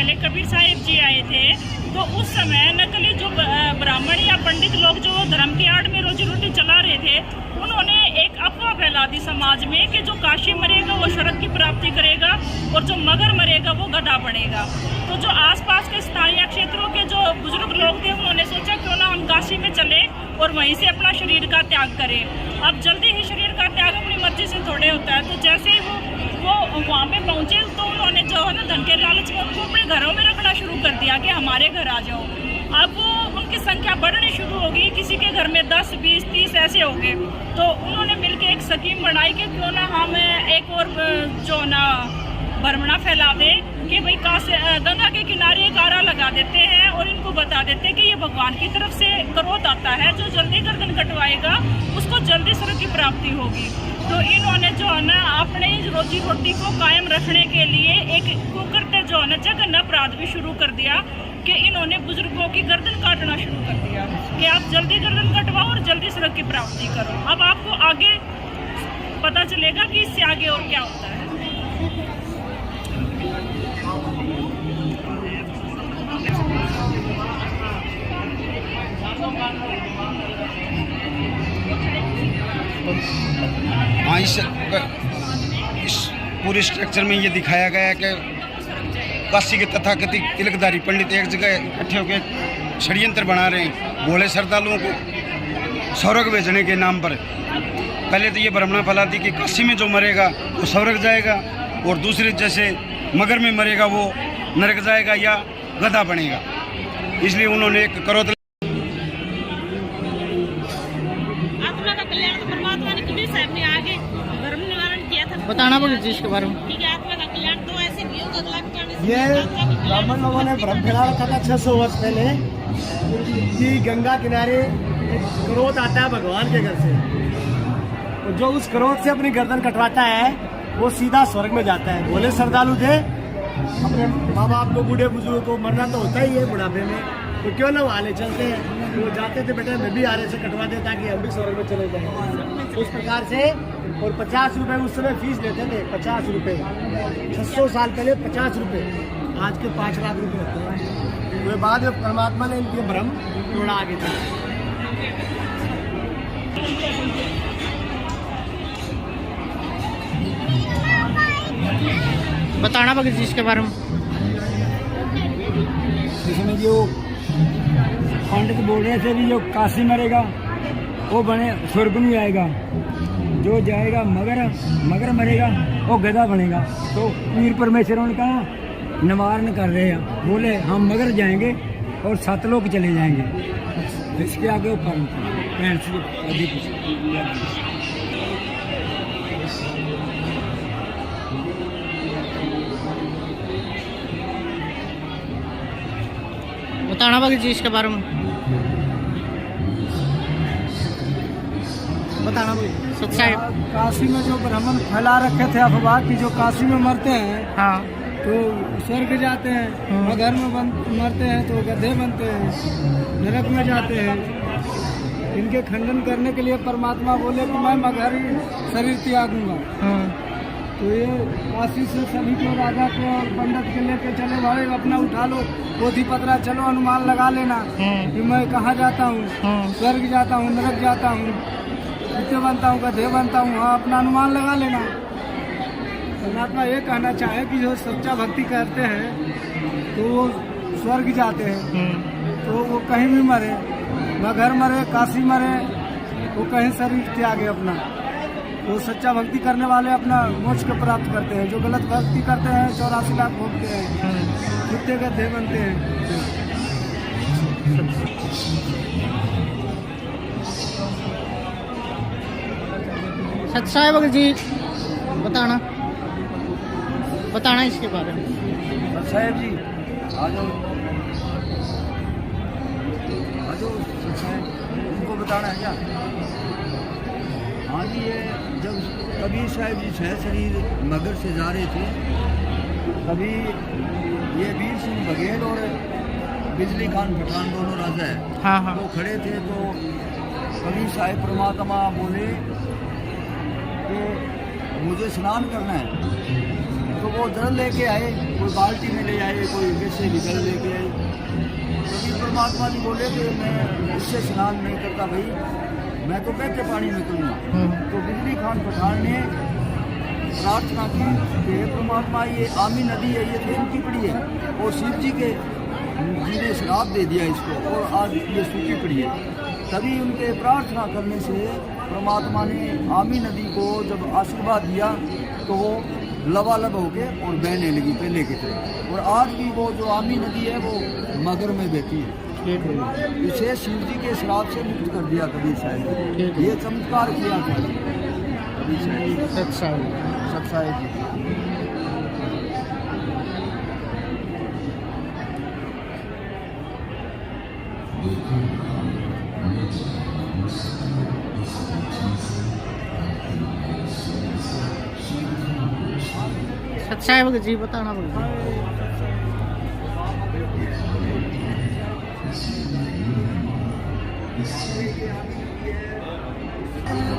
पहले कबीर साहिब जी आए थे, तो उस समय नकली जो ब्राह्मण या पंडित लोग जो धर्म की आड़ में रोजी रोटी चला रहे थे, उन्होंने एक अफवाह फैला दी समाज में कि जो काशी मरेगा वो स्वर्ग की प्राप्ति करेगा और जो मगर मरेगा वो गधा बनेगा। तो जो आसपास के स्थानीय क्षेत्रों के जो बुजुर्ग लोग थे, उन्होंने सोचा क्यों ना हम काशी में चले और वहीं से अपना शरीर का त्याग करें। अब जल्दी ही शरीर का त्याग अपनी मर्जी से थोड़े होता है। तो जैसे ही वो वहाँ पे पहुँचे तो उन्होंने जो है ना धन के लालच में उनको अपने घरों में रखना शुरू कर दिया कि हमारे घर आ जाओ। अब उनकी संख्या बढ़नी शुरू होगी, किसी के घर में 10, 20, 30 ऐसे हो गए। तो उन्होंने मिलकर एक स्कीम बनाई कि क्यों ना हम एक और जो ना भ्रमणा फैला दें कि भाई गंगा के किनारे एक आरा लगा देते हैं और इनको बता देते हैं कि ये भगवान की तरफ से क्रोध आता है, जो जल्दी गर्दन कटवाएगा उसको जल्दी स्वर्ग की प्राप्ति होगी। तो इन्होंने जो है ना अपने रोजी रोटी को कायम रखने के लिए एक कुकृत्य जो है ना जघन्य अपराध भी शुरू कर दिया कि इन्होंने बुजुर्गों की गर्दन काटना शुरू कर दिया कि आप जल्दी गर्दन कटवाओ और जल्दी स्वर्ग की प्राप्ति करो। अब आपको आगे पता चलेगा कि इससे आगे और क्या होता है। हाँ, इस पूरे स्ट्रक्चर में ये दिखाया गया है कि काशी के तथाकथित तिलकधारी पंडित एक जगह इकट्ठे होकर षड्यंत्र बना रहे हैं भोले श्रद्धालुओं को स्वर्ग भेजने के नाम पर। पहले तो ये भ्रमणा फैला दी कि काशी में जो मरेगा वो स्वर्ग जाएगा और दूसरे जैसे मगर में मरेगा वो नरक जाएगा या गधा बनेगा। इसलिए उन्होंने एक क्रोध बताना पड़ेगा जिसके बारे में। ये ब्राह्मण लोगों ने भ्रम फैला रखा था 600 वर्ष पहले कि गंगा किनारे एक क्रोध आता है भगवान के घर से, तो जो उस क्रोध से अपनी गर्दन कटवाता है वो सीधा स्वर्ग में जाता है। भोले श्रद्धालु थे, अपने माँ बाप को, बूढ़े बुजुर्गों को मरना तो होता ही है बुढ़ापे में, तो क्यों ना वहाँ ले चलते हैं। तो वो जाते थे, बेटे मैं भी आरे से कटवा दे ताकि हम भी स्वर्ग में चले जाएं। उस प्रकार से, और 50 रुपए उस समय फीस लेते थे, 50 रुपए 600 साल पहले 50 रुपए, आज के 5 लाख रुपए होते हैं। तो बाद में परमात्मा ने इनके भ्रम तोड़ा आगे चला। बताना पड़ेगा जिसके बारे में। इसमें जो पंडित बोल रहे थे भी जो काशी मरेगा वो बने स्वर्ग में आएगा, जो जाएगा मगर मरेगा वो गधा बनेगा। तो पीर परमेश्वरों ने कहा निवारण कर रहे हैं, बोले हम मगर जाएंगे और 7 लोग चले जाएंगे। इसके आगे वो पैंट से अधिक बताना पड़ेगा जिसके बारे में। बताना सच्चाई। काशी में जो ब्राह्मण फैला रखे थे अफवाह की जो काशी में मरते हैं हाँ तो स्वर्ग जाते हैं, मगर में मरते हैं तो गधे बनते हैं, नरक में जाते हैं। इनके खंडन करने के लिए परमात्मा बोले कि मैं मगर शरीर त्यागूंगा। तो ये काशी से सभी को, राजा को और पंडित के लेके चले भाई अपना उठा लो पोथी पत्रा, चलो अनुमान लगा लेना कि मैं कहाँ जाता हूँ, स्वर्ग जाता हूँ, नरक जाता हूँ, कुत्ते बनता हूँ, गधे बनता हूँ। हाँ, अपना अनुमान लगा लेना। परमात्मा ये कहना चाहे कि जो सच्चा भक्ति करते हैं तो वो स्वर्ग जाते हैं। तो वो कहीं भी मरे, मगर मरे, काशी मरे, वो कहीं शरीर त्यागे अपना। वो सच्चा भक्ति करने वाले अपना मोक्ष को प्राप्त करते हैं। जो गलत भक्ति करते हैं 84 लाख भोगते हैं, कुत्ते गधे बनते हैं। सच्चाई बगल जी बताना इसके बारे में। साहब जी आ जाओ उनको बताना है क्या? हाँ जी, ये जब कबीर साहब जी 6 शरीर मगर से जा रहे थे, तभी ये वीर सिंह बघेल और बिजली खान पठान दोनों राजा है हाँ। वो खड़े थे। तो कबीर साहब परमात्मा बोले कि मुझे स्नान करना है। तो तो वो जल लेके आए, कोई बाल्टी में ले आए, कोई कैसे भी जल लेके आए। कबीर परमात्मा जी बोले कि मैं इससे स्नान नहीं करता भाई, मैं तो बहते पानी में करूँगा। तो बिजली खान पठान ने प्रार्थना की कि हे परमात्मा, ये आमी नदी है, ये तो इनकी पड़ी है, और शिव जी ने श्राप दे दिया इसको, और आज ये सूखी पड़ी है। तभी उनके प्रार्थना करने से परमात्मा ने आमी नदी को जब आशीर्वाद दिया तो वो लबालब होके और बहने लगी पहले की तरह। और आज भी वो जो आमी नदी है वो मगर में बहती है। इसे शिव जी के श्राप से मुक्त कर दिया कबीर साहब ने। ये चमत्कार किया था कबीर साहब सत्साई जी। सच्चाई भगत जी बताना भगत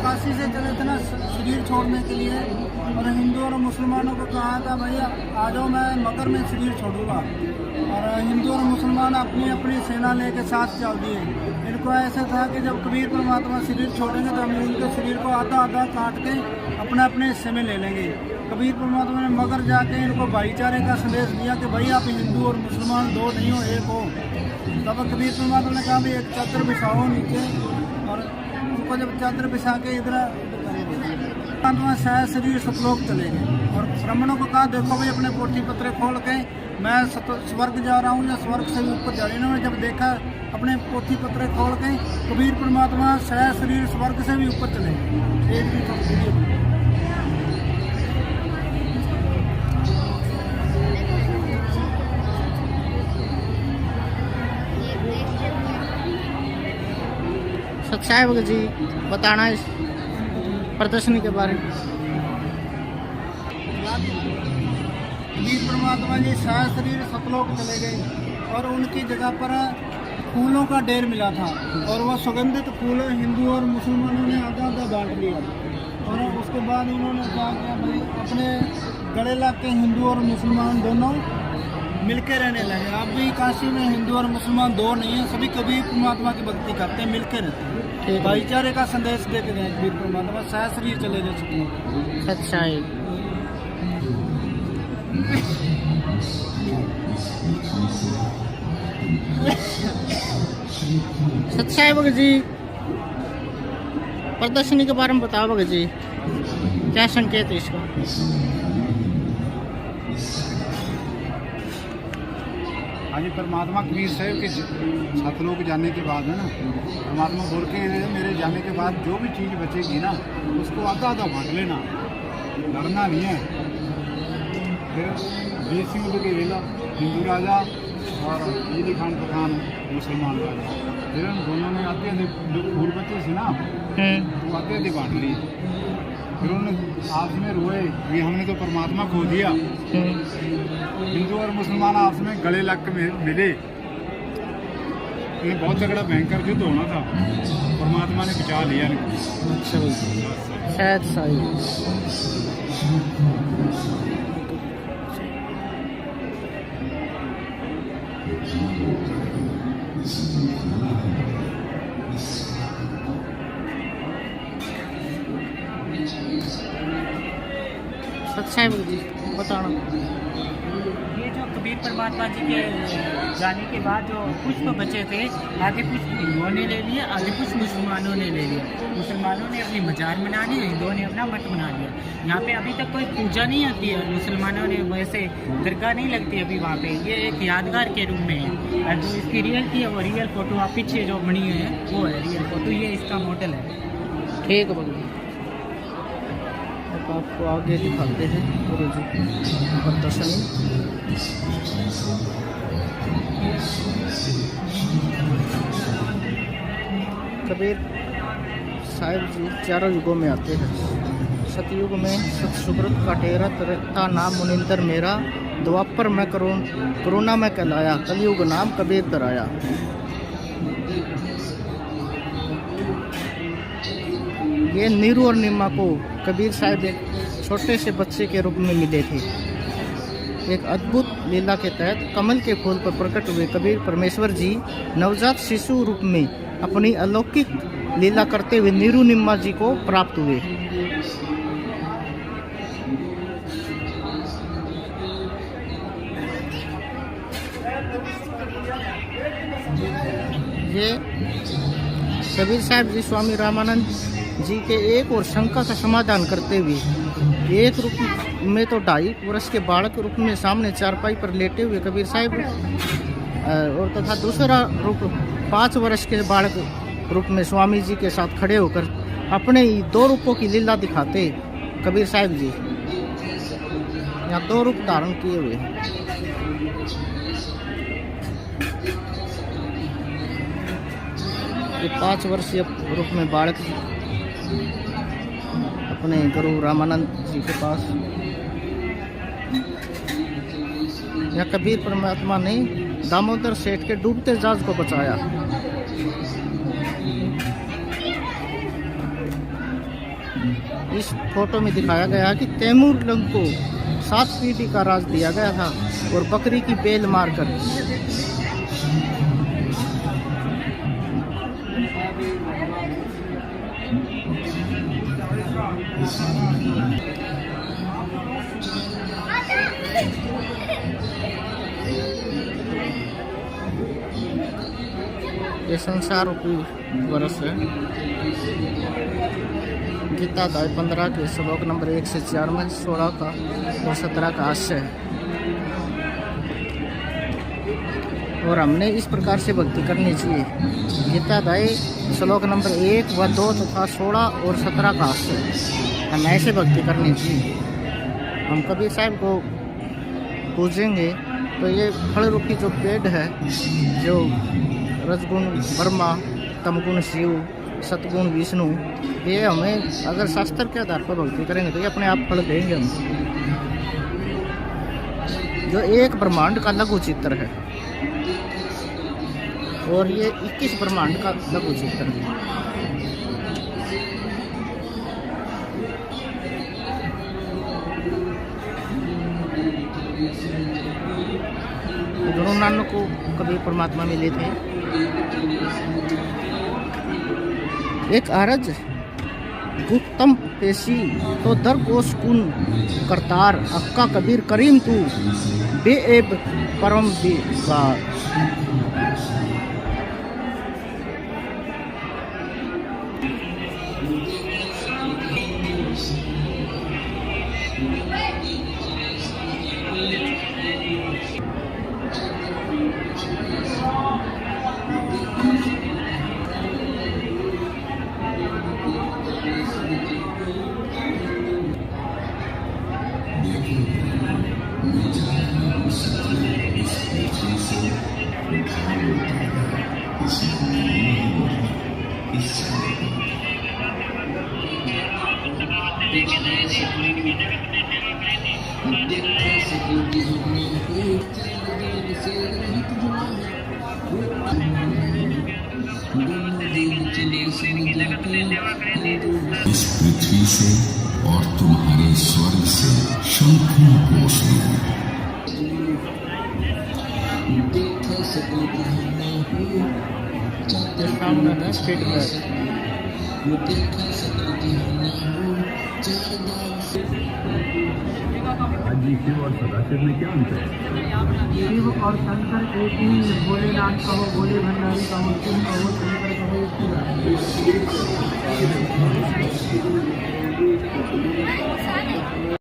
काशी से चले थे ना शरीर छोड़ने के लिए, और हिंदू और मुसलमानों को कहा था भैया आ जाओ, मैं मगर में शरीर छोड़ूंगा। और हिंदू और मुसलमान अपनी अपनी सेना लेके साथ चल दिए। इनको ऐसा था कि जब कबीर परमात्मा शरीर छोड़ेंगे तो हम उनके शरीर को आधा आधा काट के अपने अपने हिस्से में ले लेंगे। कबीर परमात्मा ने मगर जाके इनको भाईचारे का संदेश दिया कि भाई आप हिंदू और मुसलमान दो नहीं हो, एक हो। तब कबीर परमात्मा ने कहा भाई एक चादर बिछाओ नीचे, और उनको जब चादर बिछा के इधर शायद शरीर सतलोक चले गए। और ब्राह्मणों को कहा देखो भाई अपने पोथी पत्र खोल के मैं स्वर्ग जा रहा हूँ या स्वर्ग से ऊपर जा रही हूँ। जब देखा अपने पोथी पत्र खोल के कबीर परमात्मा शायद शरीर स्वर्ग से भी ऊपर चले गए। एक भी सच्चाई भगत जी बताना इस प्रदर्शनी के बारे में। कबीर परमात्मा जी शायद शरीर सतलोक चले गए, और उनकी जगह पर फूलों का ढेर मिला था, और वह सुगंधित फूल हिंदू और मुसलमानों ने आधा आधा बांट लिया। और उसके बाद उन्होंने कहा कि भाई अपने गले लग के हिंदू और मुसलमान दोनों मिलके रहने लगे। अब भी काशी में हिंदू और मुसलमान दो नहीं है, सभी कबीर परमात्मा की भक्ति करते हैं, मिलके रहते हैं। भाईचारे का संदेश देते हैं कबीर परमात्मा। शायद शरीर चले जा चुके। सच्चाई सच्चाई भगत जी प्रदर्शनी के बारे में बताओ भगत जी, क्या संकेत है इसका? हाँ जी, परमात्मा कबीर साहब के सतलोक जाने के बाद है ना, परमात्मा बोल के मेरे जाने के बाद जो भी चीज़ बचेगी ना उसको आधा आधा बांट लेना, लड़ना नहीं है। फिर बीर सिंह के वेला हिंदू राजा और बिजली खान पठान मुसलमान राजा, फिर उन दोनों ने आधे आधे फूल बच्चे से ना तो आधे आधे बांट लिए। फिर उन्होंने आपस में रोए कि हमने तो परमात्मा खो दिया। हिंदू और मुसलमान आपस में गले लग के मिले। इन्हें बहुत तगड़ा भयंकर युद्ध होना था, परमात्मा ने बचा लिया इनको। शायद सही सच्चाई जी बताना। ये जो कबीर परमात्मा जी के जाने के बाद जो पुष्प बचे थे, आधे पुष्प हिंदुओं ने ले लिए, आधे पुष्प मुसलमानों ने ले लिया। मुसलमानों ने अपनी मजार बना ली, हिंदुओं ने अपना मठ बना लिया। यहाँ पे अभी तक कोई पूजा नहीं होती है, मुसलमानों ने वैसे दरगाह नहीं लगती अभी वहाँ पे। ये एक यादगार के रूप में है, और जो इसकी रियल थी वो रियल फ़ोटो आप पीछे जो बनी है वो है रियल फ़ोटो, ये इसका मॉडल है। ठीक है, आपको आगे दिखाते हैं गुरु जी प्रदर्शनी। कबीर साहिब जी चारों युगों में आते हैं। सतयुग में सतसुब्रत का डेरा था नाम मुनिंदर मेरा, द्वापर में करुणा में कहलाया, कलयुग नाम कबीर दराया। ये नीरू और निम्मा को कबीर साहब एक छोटे से बच्चे के रूप में मिले थे। एक अद्भुत लीला के तहत कमल के फूल पर प्रकट हुए कबीर परमेश्वर जी नवजात शिशु रूप में अपनी अलौकिक लीला करते हुए नीरू निम्मा जी को प्राप्त हुए। ये कबीर साहब जी स्वामी रामानंद जी के एक और शंका का समाधान करते हुए एक रूप में तो 2.5 वर्ष के बालक रूप में सामने चारपाई पर लेटे हुए कबीर साहब और तथा दूसरा रूप 5 वर्ष के बालक रूप में स्वामी जी के साथ खड़े होकर अपने ही 2 रूपों की लीला दिखाते कबीर साहब जी यहाँ 2 रूप धारण किए हुए हैं। ये 5 वर्षीय रूप में बालक अपने गुरु रामानंद जी के पास, या कबीर परमात्मा ने दामोदर सेठ के डूबते जहाज को बचाया। इस फोटो में दिखाया गया कि तैमूर लंग को 7 पीढ़ी का राज दिया गया था और बकरी की बेल मारकर ये संसार रूपी वर्ष है। गीता अध्याय 15 के श्लोक नंबर 1 से 4 में 16 का और 17 का आशय है। और हमने इस प्रकार से भक्ति करनी चाहिए। गीता अध्याय श्लोक नंबर 1 व 2 तथा 16 और 17 का आशय हम ऐसे भक्ति करनी चाहिए। हम कबीर साहब को पूजेंगे तो ये फल रूपी जो पेड़ है, जो रजगुण ब्रह्मा, तमगुण शिव, सतगुण विष्णु, ये हमें अगर शास्त्र के आधार पर भक्ति करेंगे तो ये अपने आप फल देंगे हम। जो एक ब्रह्मांड का लघु चित्र है और ये 21 ब्रह्मांड का लघु चित्र है। गुरु नानक को कबीर परमात्मा मिले थे। एक अरज गुप्तम पेशी तो दरगोश कुन करतार, अक्का कबीर करीम तू बेएब परम बेकार। इस पृथ्वी से और तुम्हारे स्वर्ग से शंखों को सुनो। शिव और सदाशिव में क्या अंतर है? शिव और शंकर एक ही, भोलेनाथ कहो, भोले भंडारी कहो, शिव कहो, शंकर कहो, एक ही।